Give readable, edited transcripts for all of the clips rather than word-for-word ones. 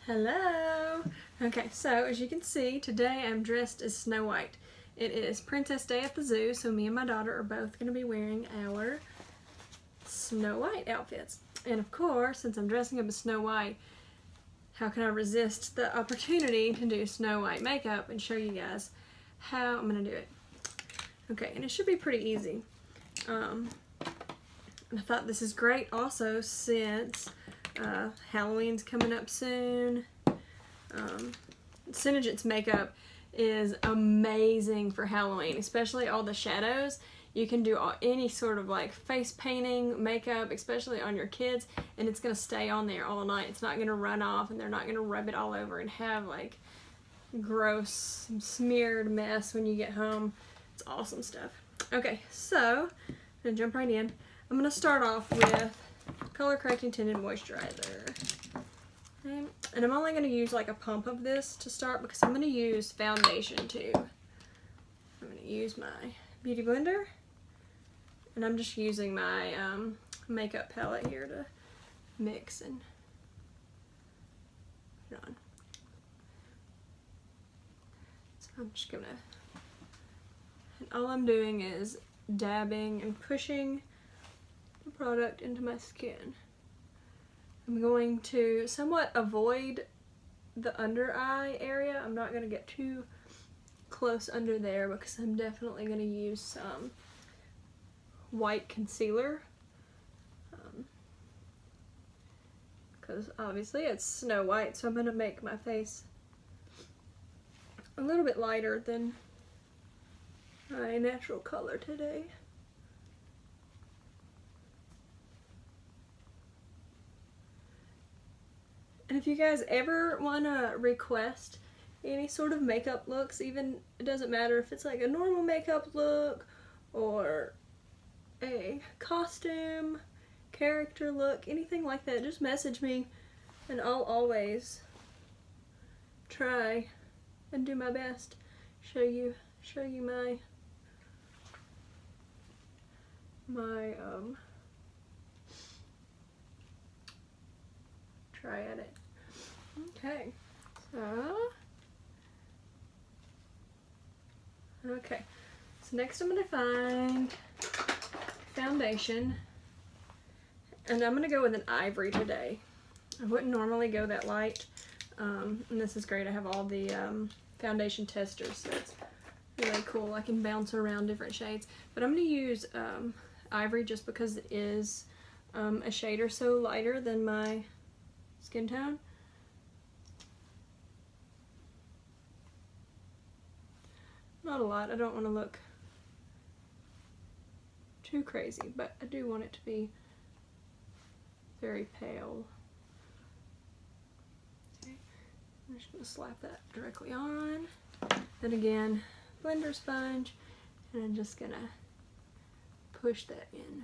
Hello! Okay, so as you can see, today I'm dressed as Snow White. It is Princess Day at the zoo, so me and my daughter are both going to be wearing our Snow White outfits. And of course, since I'm dressing up as Snow White, how can I resist the opportunity to do Snow White makeup and show you guys how I'm going to do it. Okay, and it should be pretty easy. And I thought this is great also since Halloween's coming up soon. SeneGence makeup is amazing for Halloween, especially all the shadows. You can do any sort of like face painting makeup, especially on your kids, and it's going to stay on there all night. It's not going to run off, and they're not going to rub it all over and have like gross smeared mess when you get home. It's awesome stuff. Okay, so I'm going to jump right in. I'm going to start off with Color Correcting Tinted Moisturizer. Okay. And I'm only going to use like a pump of this to start because I'm going to use foundation too. I'm going to use my Beauty Blender. And I'm just using my makeup palette here to mix and put on. So I'm just going to, and all I'm doing is dabbing and pushing the product into my skin. I'm going to somewhat avoid the under eye area. I'm not going to get too close under there because I'm definitely going to use some white concealer. Because obviously it's Snow White, so I'm going to make my face a little bit lighter than my natural color today. And if you guys ever want to request any sort of makeup looks, even, it doesn't matter if it's like a normal makeup look or a costume, character look, anything like that, just message me and I'll always try and do my best. Show you my try at it. Okay, so next I'm going to find foundation, and I'm going to go with an ivory today. I wouldn't normally go that light, and this is great. I have all the foundation testers, so it's really cool. I can bounce around different shades, but I'm going to use ivory just because it is a shade or so lighter than my skin tone. Not a lot. I don't want to look too crazy, but I do want it to be very pale. Okay, I'm just going to slap that directly on. Then again, blender sponge, and I'm just going to push that in.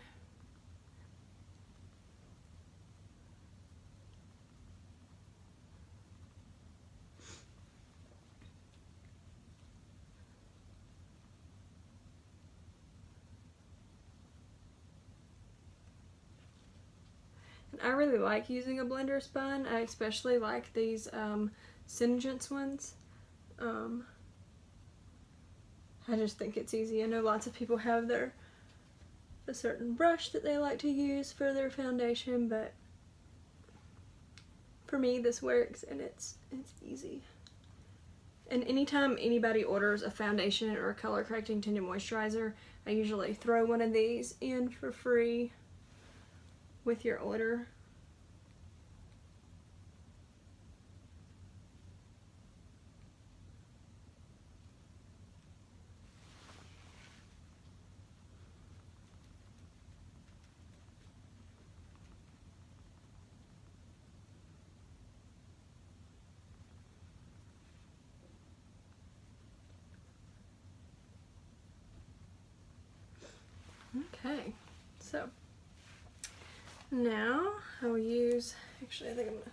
I really like using a blender spun. I especially like these SeneGence ones. I just think it's easy. I know lots of people have a certain brush that they like to use for their foundation, but for me this works and it's easy. And anytime anybody orders a foundation or a color correcting tinted moisturizer, I usually throw one of these in for free with your order. Okay, so now I will use, actually I think I'm going to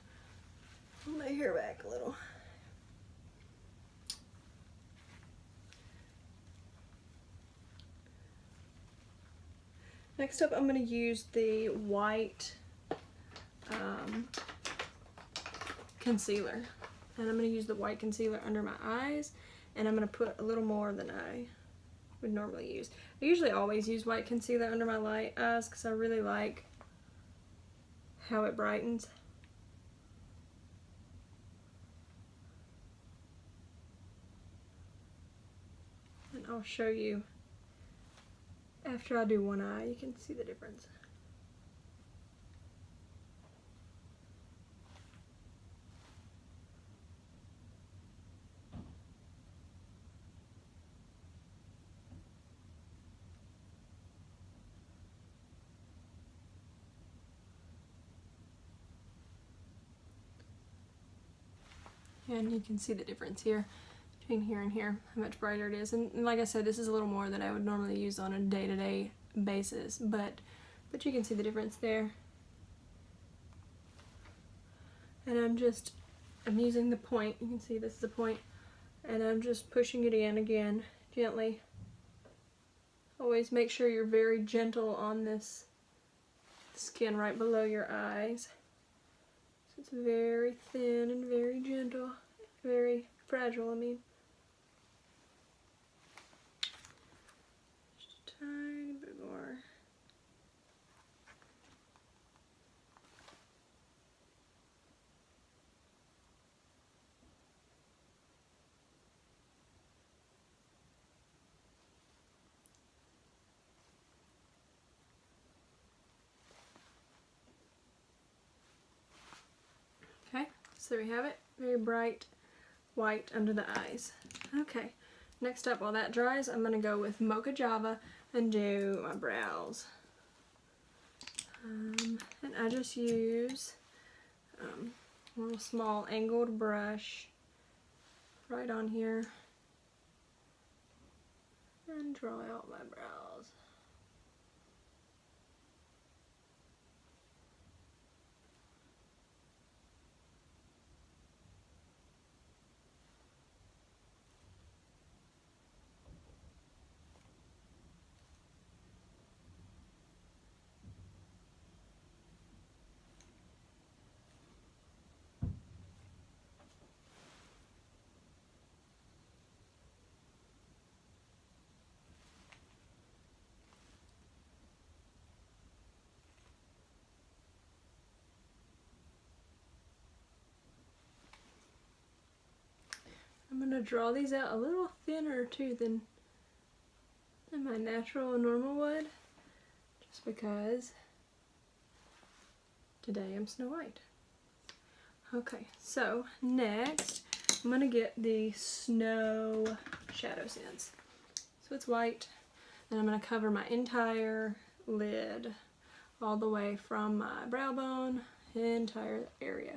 pull my hair back a little. Next up I'm going to use the white concealer. And I'm going to use the white concealer under my eyes, and I'm going to put a little more than I would normally use. I usually always use white concealer under my light eyes because I really like how it brightens. And I'll show you after I do one eye, you can see the difference. And you can see the difference here between here and here, how much brighter it is. And like I said, this is a little more than I would normally use on a day-to-day basis, but you can see the difference there. And I'm using the point. You can see this is a point, and I'm just pushing it in again, gently. Always make sure you're very gentle on this skin right below your eyes. So it's very thin and very gentle, very fragile, I mean. Just a tiny bit more. Okay, so there we have it. Very bright white under the eyes. Okay, next up, while that dries, I'm going to go with Mocha Java and do my brows. And I just use a little small angled brush right on here and draw out my brows. I'm going to draw these out a little thinner too than my natural and normal would, just because today I'm Snow White. Okay, so next I'm going to get the Snow Shadow Sense. So it's white, and I'm going to cover my entire lid all the way from my brow bone, entire area.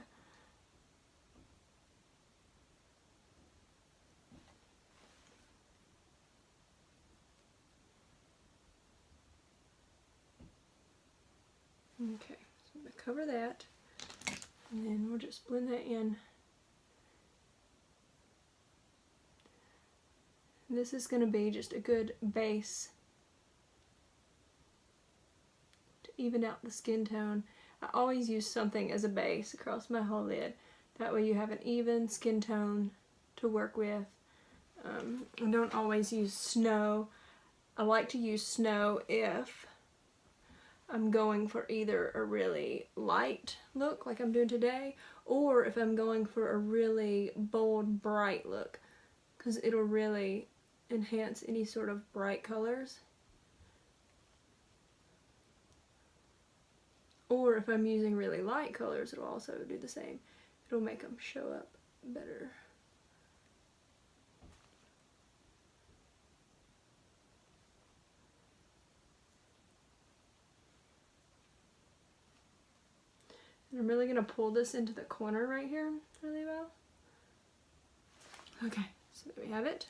Okay, so I'm going to cover that, and then we'll just blend that in. And this is going to be just a good base to even out the skin tone. I always use something as a base across my whole lid. That way you have an even skin tone to work with. I don't always use snow. I like to use snow if I'm going for either a really light look like I'm doing today, or if I'm going for a really bold, bright look, because it'll really enhance any sort of bright colors. Or if I'm using really light colors, it'll also do the same. It'll make them show up better. And I'm really going to pull this into the corner right here really well. Okay, so there we have it.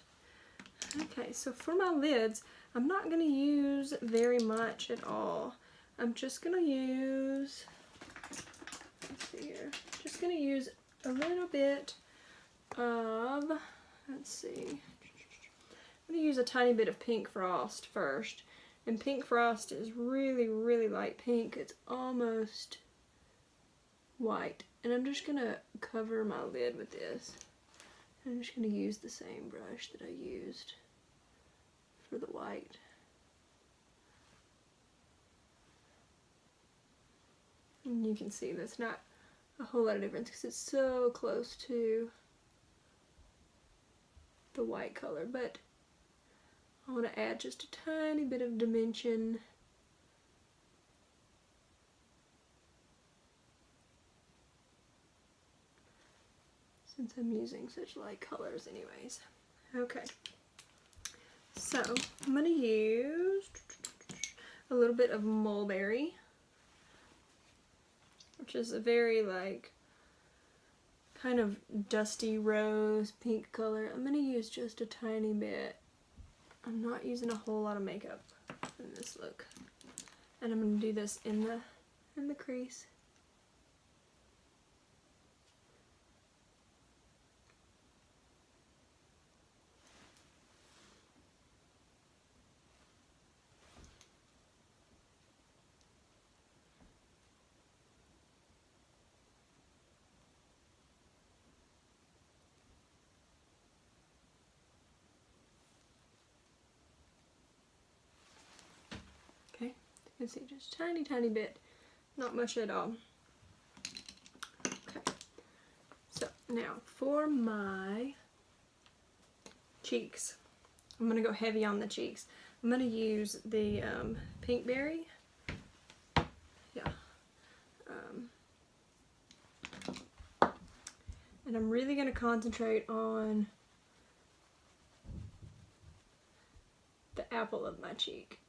Okay, so for my lids, I'm not going to use very much at all. I'm just going to use, let's see here, just going to use a little bit of, let's see, I'm going to use a tiny bit of Pink Frost first. And Pink Frost is really, really light pink. It's almost white, and I'm just gonna cover my lid with this. I'm just gonna use the same brush that I used for the white. And you can see that's not a whole lot of difference because it's so close to the white color, but I want to add just a tiny bit of dimension. Since I'm using such light colors anyways. Okay, so I'm going to use a little bit of mulberry, which is a very like kind of dusty rose pink color. I'm going to use just a tiny bit. I'm not using a whole lot of makeup in this look. And I'm going to do this in the crease. Okay, you can see just tiny bit, not much at all. Okay, so now for my cheeks, I'm going to go heavy on the cheeks. I'm going to use the pink berry. Yeah. And I'm really going to concentrate on the apple of my cheek.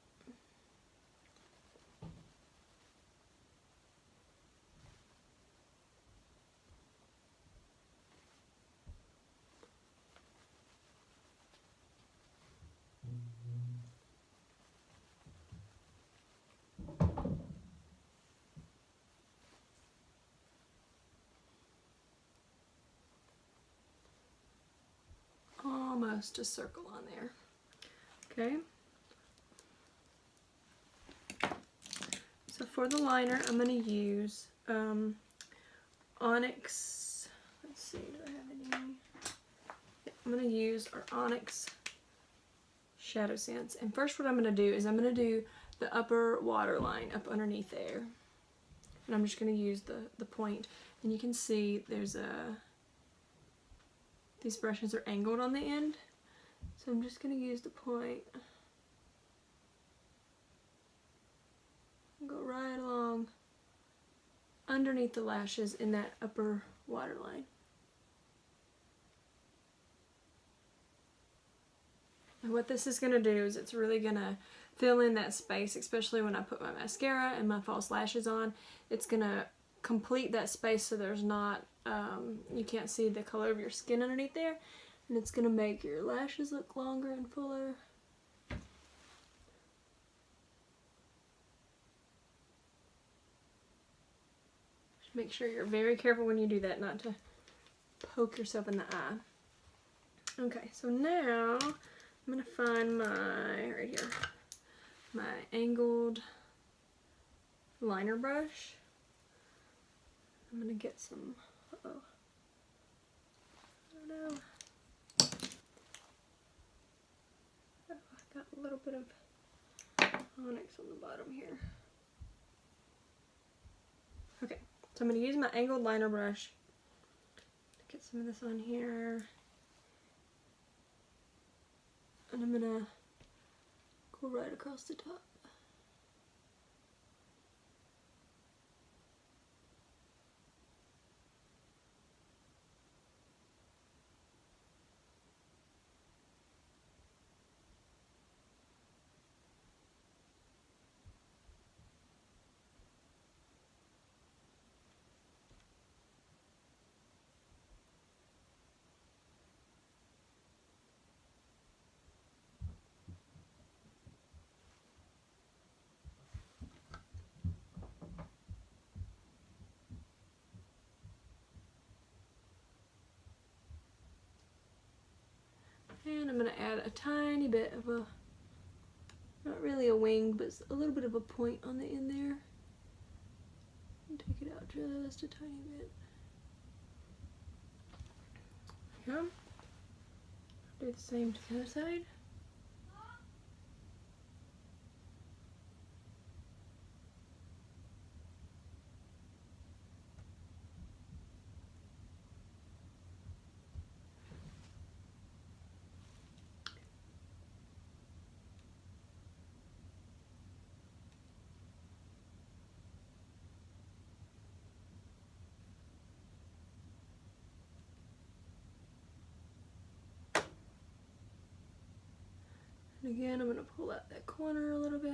Almost a circle on there. Okay. So for the liner, I'm going to use Onyx. Let's see, do I have any? Yeah, I'm going to use our Onyx Shadow Sense. And first what I'm going to do is I'm going to do the upper waterline up underneath there. And I'm just going to use the point. And you can see there's these brushes are angled on the end. So I'm just going to use the point. Go right along underneath the lashes in that upper waterline. And what this is going to do is it's really going to fill in that space, especially when I put my mascara and my false lashes on. It's going to complete that space so there's not, you can't see the color of your skin underneath there. And it's going to make your lashes look longer and fuller. Just make sure you're very careful when you do that not to poke yourself in the eye. Okay, so now I'm going to find right here, my angled liner brush. I'm going to get some, I don't know. Oh, I've got a little bit of onyx on the bottom here. Okay, so I'm going to use my angled liner brush to get some of this on here. And I'm going to go right across the top. And I'm going to add a tiny bit of a, not really a wing, but a little bit of a point on the end there. Take it out just a tiny bit. Yeah. Do the same to the other side. And again, I'm going to pull out that corner a little bit.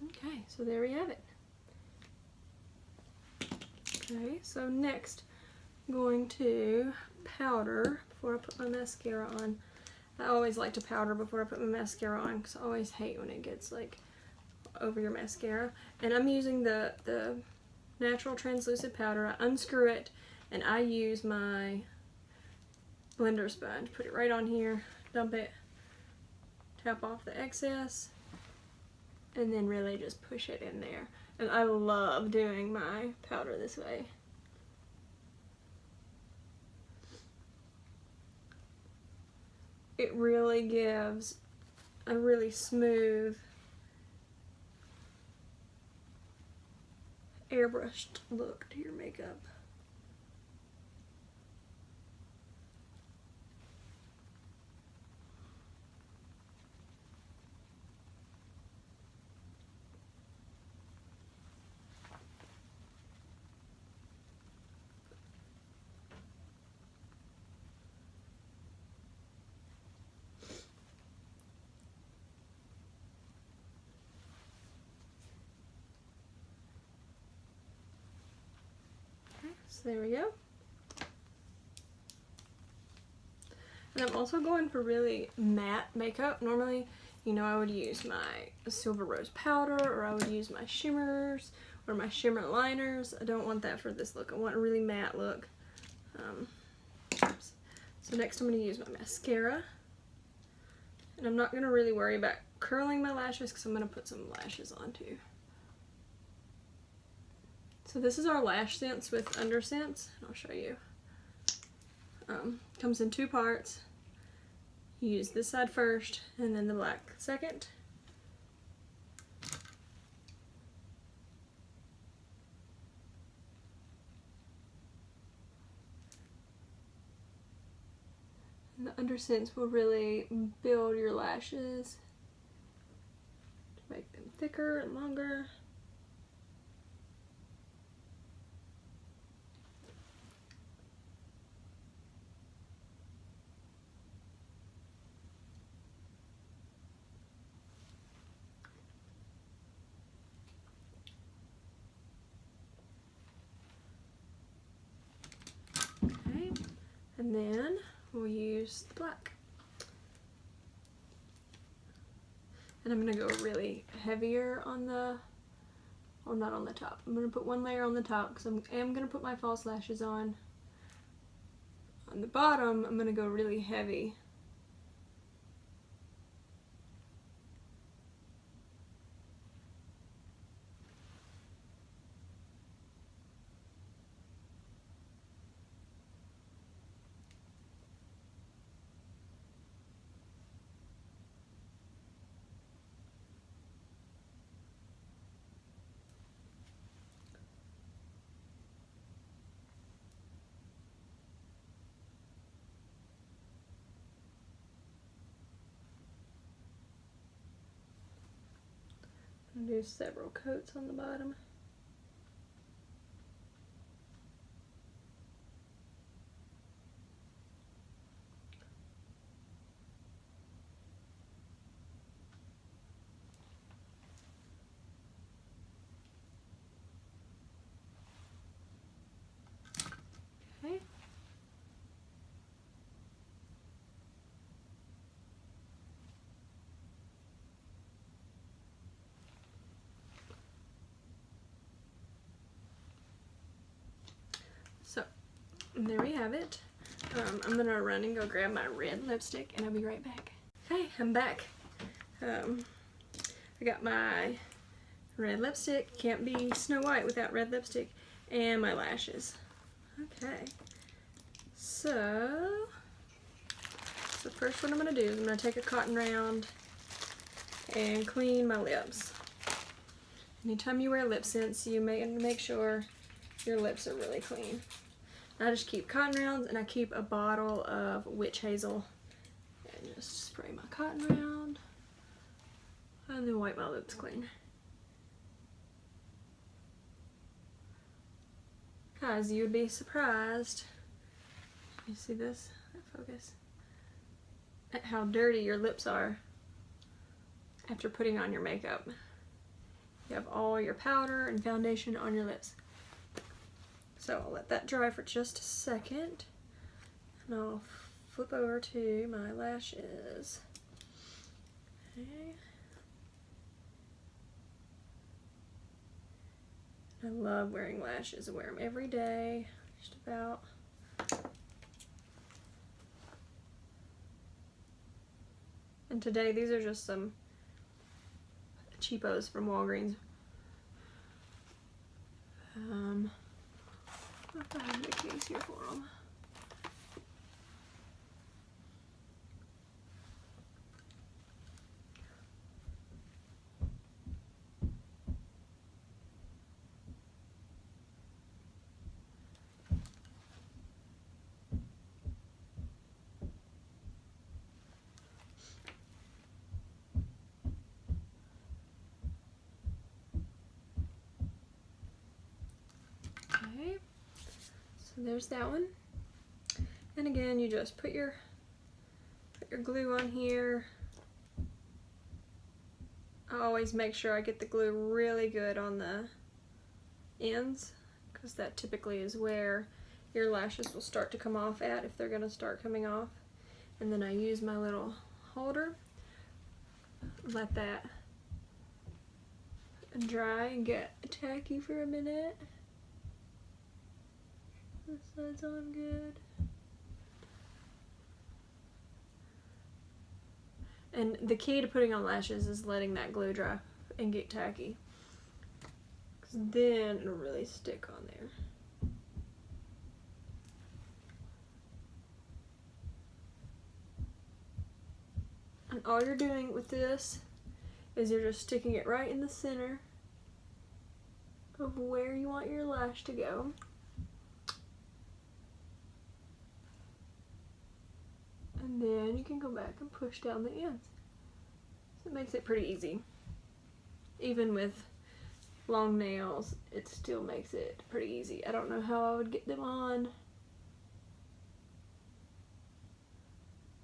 Okay, so there we have it. Okay, so next I'm going to powder before I put my mascara on. I always like to powder before I put my mascara on because I always hate when it gets like over your mascara. And I'm using the natural translucent powder. I unscrew it and I use my blender sponge. Put it right on here, dump it, tap off the excess, and then really just push it in there. And I love doing my powder this way. It really gives a really smooth, airbrushed look to your makeup. So there we go. And I'm also going for really matte makeup. Normally, you know, I would use my Silver Rose powder, or I would use my shimmers or my shimmer liners. I don't want that for this look. I want a really matte look. So next I'm going to use my mascara. And I'm not going to really worry about curling my lashes because I'm going to put some lashes on too. So this is our lash sense with Undersense. I'll show you. Comes in two parts. You use this side first and then the black second. And the Undersense will really build your lashes to make them thicker and longer. Okay, and then we'll use the black. And I'm going to go really heavier on the, well, not on the top. I'm going to put one layer on the top because I am going to put my false lashes on. On the bottom, I'm going to go really heavy. I'm going to do several coats on the bottom. Okay. So, there we have it. I'm gonna run and go grab my red lipstick and I'll be right back. Okay, I'm back. I got my red lipstick, can't be Snow White without red lipstick, and my lashes. Okay, so first what I'm gonna do is I'm gonna take a cotton round and clean my lips. Anytime you wear lip sense, you make sure your lips are really clean. I just keep cotton rounds and I keep a bottle of witch hazel and just spray my cotton round and then wipe my lips clean. Guys, you would be surprised, you see this, focus, at how dirty your lips are after putting on your makeup. You have all your powder and foundation on your lips. So I'll let that dry for just a second and I'll flip over to my lashes. Okay. I love wearing lashes. I wear them every day, just about. And today these are just some cheapos from Walgreens. I have the case here for them. Okay, so there's that one. And again, you just put your glue on here. I always make sure I get the glue really good on the ends, because that typically is where your lashes will start to come off at, if they're going to start coming off. And then I use my little holder, let that dry and get tacky for a minute. This side's on good. And the key to putting on lashes is letting that glue dry and get tacky, because then it'll really stick on there. And all you're doing with this is you're just sticking it right in the center of where you want your lash to go. And then you can go back and push down the ends. So it makes it pretty easy. Even with long nails, it still makes it pretty easy. I don't know how I would get them on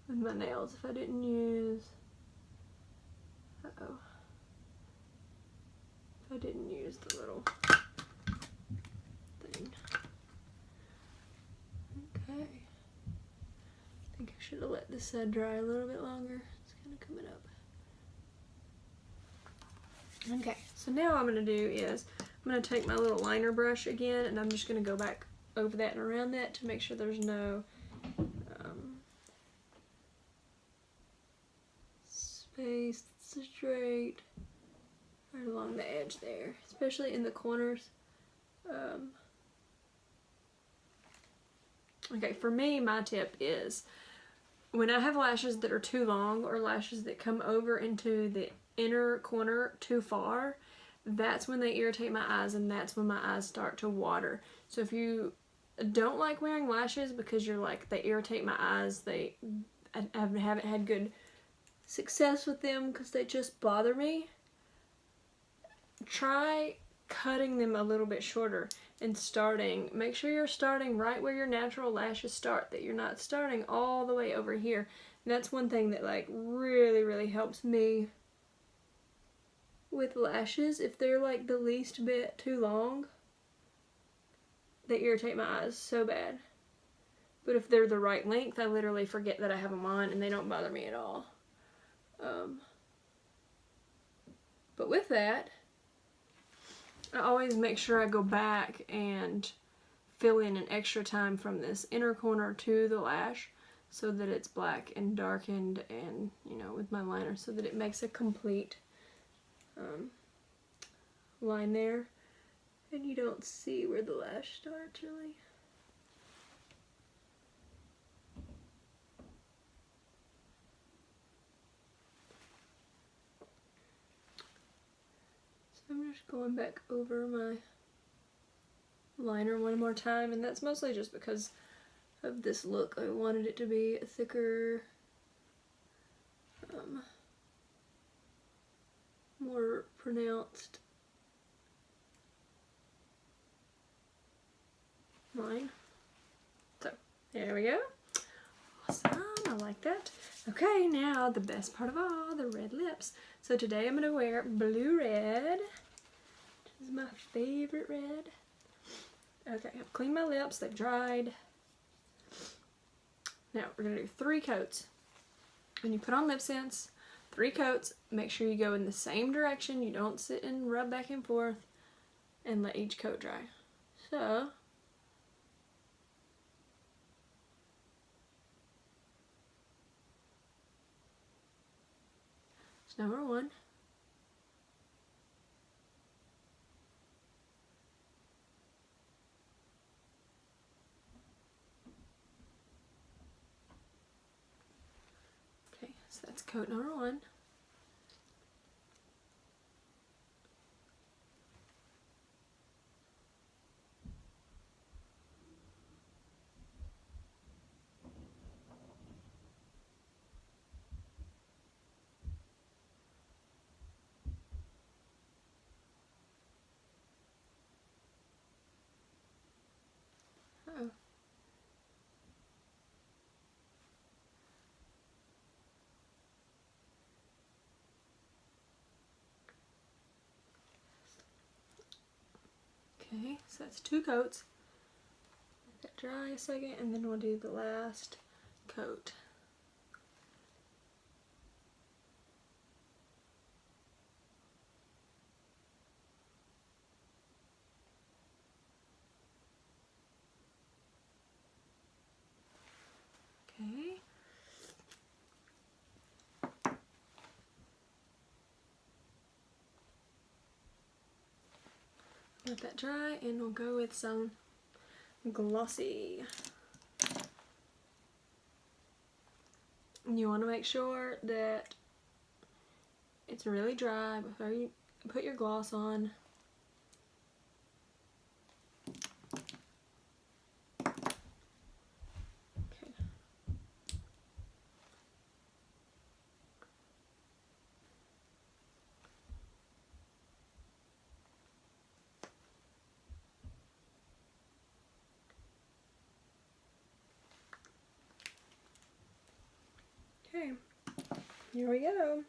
with my nails if I didn't use, if I didn't use the little thing. Okay. I think I should have let this side dry a little bit longer. It's kind of coming up. Okay, so now what I'm going to do is I'm going to take my little liner brush again and I'm just going to go back over that and around that to make sure there's no space straight right along the edge there, especially in the corners. Okay, for me, my tip is when I have lashes that are too long or lashes that come over into the inner corner too far, that's when they irritate my eyes and that's when my eyes start to water. So if you don't like wearing lashes because you're like, they irritate my eyes, I haven't had good success with them because they just bother me, try cutting them a little bit shorter and make sure you're starting right where your natural lashes start, that you're not starting all the way over here. And that's one thing that like really helps me with lashes. If they're like the least bit too long, they irritate my eyes so bad. But if they're the right length, I literally forget that I have them on and they don't bother me at all. But with that, I always make sure I go back and fill in an extra time from this inner corner to the lash so that it's black and darkened, and you know, with my liner, so that it makes a complete line there, and you don't see where the lash starts really. So I'm just going back over my liner one more time, and that's mostly just because of this look. I wanted it to be a thicker, more pronounced line. So there we go. Awesome, I like that. Okay, now the best part of all, the red lips. So today I'm gonna wear blue red, which is my favorite red. Okay, I've cleaned my lips, they've dried. Now we're gonna do 3 coats. When you put on lip sense, 3 coats, make sure you go in the same direction. You don't sit and rub back and forth, and let each coat dry. So, it's number 1. Okay, so that's coat number 1. Uh-oh. Okay, so that's 2 coats. Let that dry a second, and then we'll do the last coat. Okay. Let that dry, and we'll go with some glossy. And you want to make sure that it's really dry before you put your gloss on. Okay. Okay, here we go.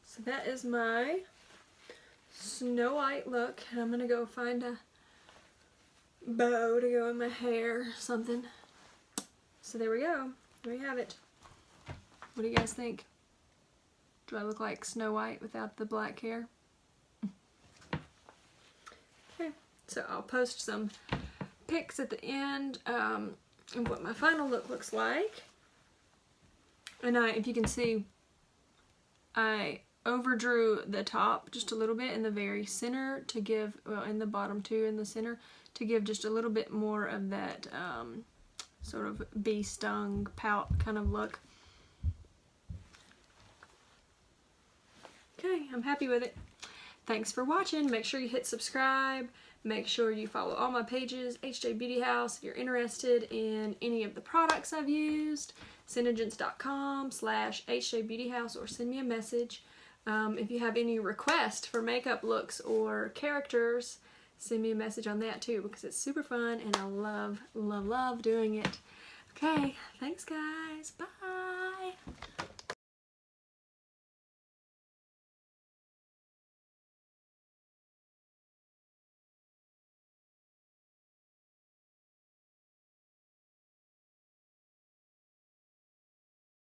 So that is my Snow White look, and I'm gonna go find a bow to go in my hair or something. So there we go. There we have it. What do you guys think? Do I look like Snow White without the black hair? Okay, so I'll post some pics at the end of what my final look looks like. And if you can see, I overdrew the top just a little bit in the very center to give, well, in the bottom too, in the center, to give just a little bit more of that sort of bee stung pout kind of look. Okay, I'm happy with it. Thanks for watching. Make sure you hit subscribe. Make sure you follow all my pages, HJ Beauty House, if you're interested in any of the products I've used, SeneGence.com/HJ Beauty House, or send me a message. If you have any requests for makeup looks or characters, send me a message on that too, because it's super fun and I love, love, love doing it. Okay, thanks guys. Bye.